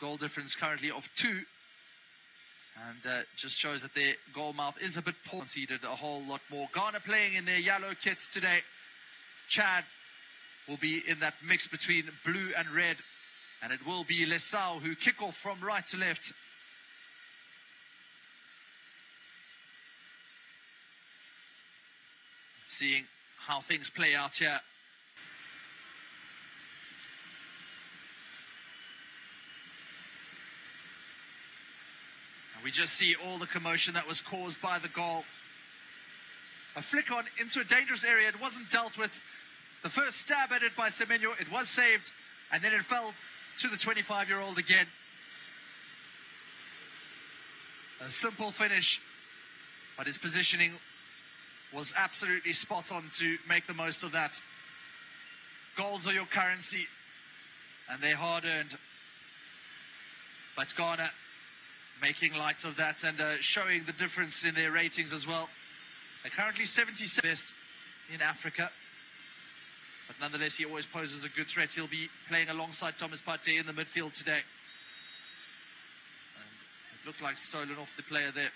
goal difference currently of 2. And just shows that their goal mouth is a bit poor. Conceded a whole lot more. Ghana playing in their yellow kits today. Chad will be in that mix between blue and red. And it will be Lesau who kick off from right to left. Seeing how things play out here. We just see all the commotion that was caused by the goal. A flick on into a dangerous area. It wasn't dealt with. The first stab at it by Semenyo, it was saved, and then it fell to the 25-year-old again. A simple finish, but his positioning was absolutely spot on to make the most of that. Goals are your currency, and they're hard-earned. But Ghana making light of that and showing the difference in their ratings as well. They're currently 76th best in Africa. But nonetheless, he always poses a good threat. He'll be playing alongside Thomas Partey in the midfield today. And it looked like stolen off the player there.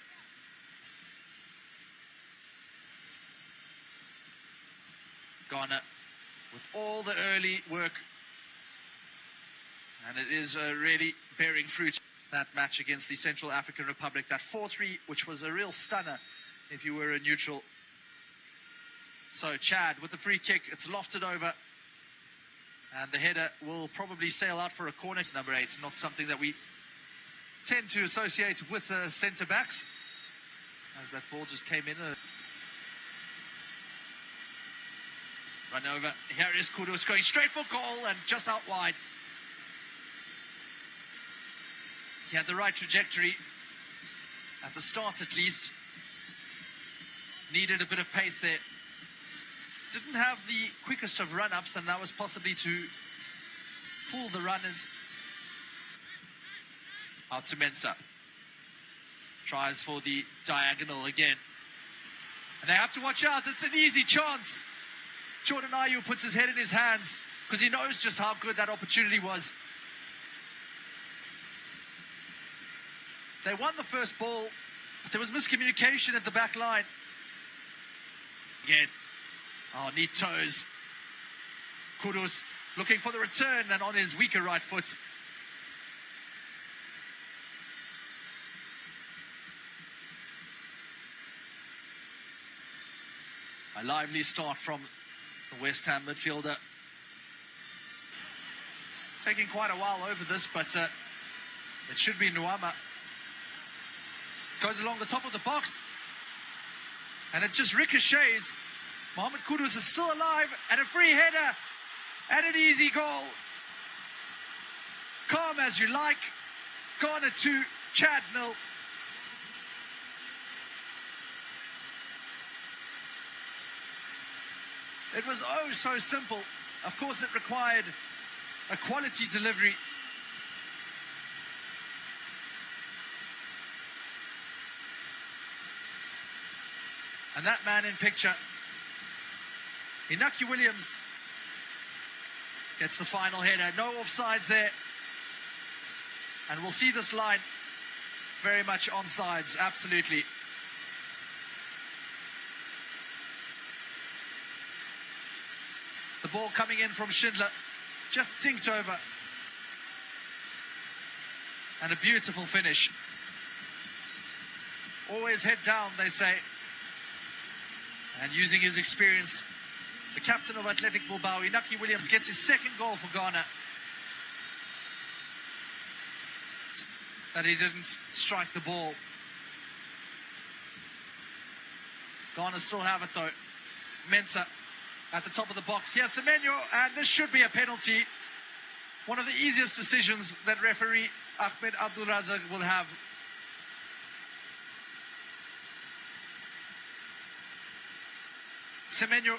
Ghana with all the early work. And it is really bearing fruit. That match against the Central African Republic, that 4-3, which was a real stunner if you were a neutral. So Chad with the free kick, it's lofted over. And the header will probably sail out for a corner. It's number 8, not something that we tend to associate with centre-backs. As that ball just came in. Run over. Here is Kudus going straight for goal and just out wide. He had the right trajectory at the start, at least. Needed a bit of pace there. Didn't have the quickest of run-ups, and that was possibly to fool the runners. Out to Mensah. Tries for the diagonal again. And they have to watch out. It's an easy chance. Jordan Ayew puts his head in his hands because he knows just how good that opportunity was. They won the first ball, but there was miscommunication at the back line. Again. Oh, neat toes. Kudus looking for the return and on his weaker right foot. A lively start from the West Ham midfielder. Taking quite a while over this, but it should be Nuama. Goes along the top of the box. And it just ricochets. Mohamed Kudus is still alive. And a free header. And an easy goal. Calm as you like. Ghana 2, Chad 0. It was oh so simple. Of course it required a quality delivery. And that man in picture, Inaki Williams, gets the final header. No offsides there. And we'll see this line very much onsides, absolutely. The ball coming in from Schindler, just tinked over. And a beautiful finish. Always head down, they say. And using his experience, the captain of Athletic Bilbao, Inaki Williams, gets his second goal for Ghana. That he didn't strike the ball. Ghana still have it though. Mensah at the top of the box. Here's Semenyo, and this should be a penalty. One of the easiest decisions that referee Ahmed Abdulrazak will have. Semenyo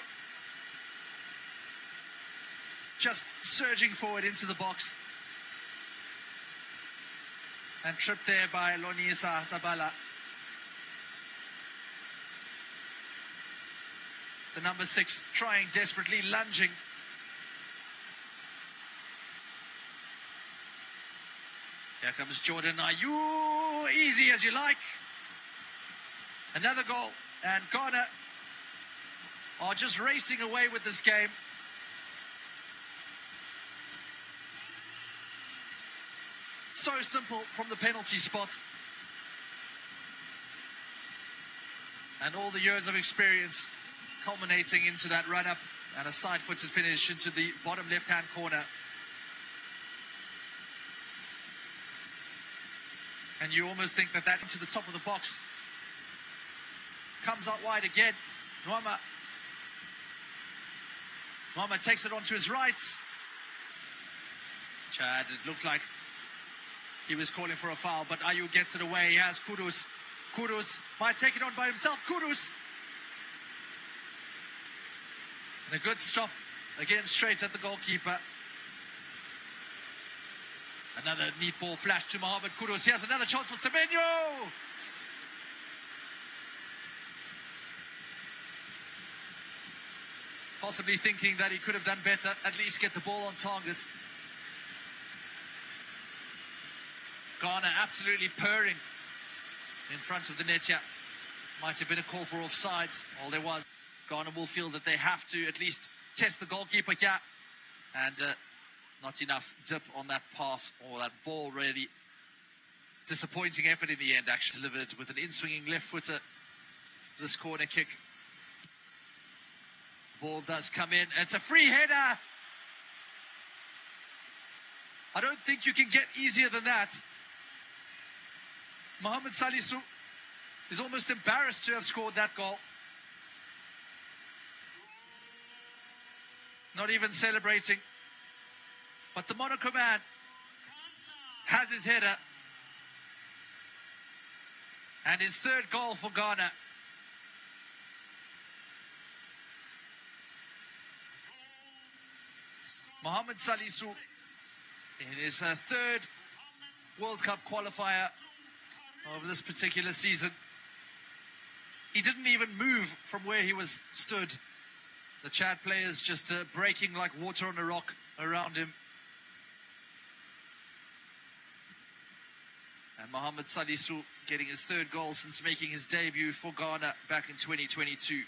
just surging forward into the box. And tripped there by Lonisa Zabala. The number 6 trying desperately, lunging. Here comes Jordan Ayew, easy as you like. Another goal, and Ghana are just racing away with this game. So simple from the penalty spot. And all the years of experience culminating into that run-up and a side-footed finish into the bottom left-hand corner. And you almost think that into the top of the box. Comes out wide again. Nwama takes it onto his right. Chad, it looked like he was calling for a foul, but Ayew gets it away. He has Kudus. Kudus might take it on by himself. Kudus. And a good stop. Again, straight at the goalkeeper. Another neat ball flash to Mohamed Kudus. Here's another chance for Semenyo. Possibly thinking that he could have done better, at least get the ball on target. Ghana absolutely purring in front of the net here. Might have been a call for offsides. All there was. Ghana will feel that they have to at least test the goalkeeper here. And not enough dip on that pass or that ball, really. Disappointing effort in the end, actually delivered with an in-swinging left footer. This corner kick. Ball does come in. It's a free header. I don't think you can get easier than that. Mohamed Salisu is almost embarrassed to have scored that goal. Not even celebrating. But the Monaco man has his header. And his third goal for Ghana. Mohamed Salisu in his third World Cup qualifier of this particular season. He didn't even move from where he was stood. The Chad players just breaking like water on a rock around him. And Mohamed Salisu getting his third goal since making his debut for Ghana back in 2022.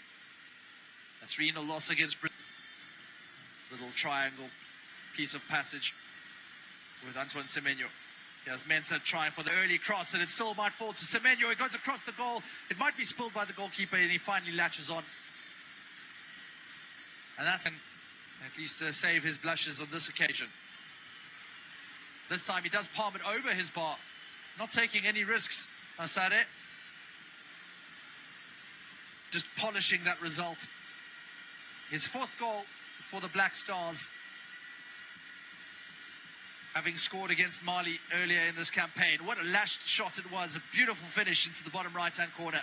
A 3-0 loss against Britain. Little triangle piece of passage with Antoine Semenyo. Here's Mensah trying for the early cross, and it still might fall to Semenyo. It goes across the goal. It might be spilled by the goalkeeper, and he finally latches on. And that's at least save his blushes on this occasion. This time he does palm it over his bar. Not taking any risks, Asare. Just polishing that result. His fourth goal for the Black Stars, having scored against Mali earlier in this campaign. What a lashed shot it was. A beautiful finish into the bottom right-hand corner.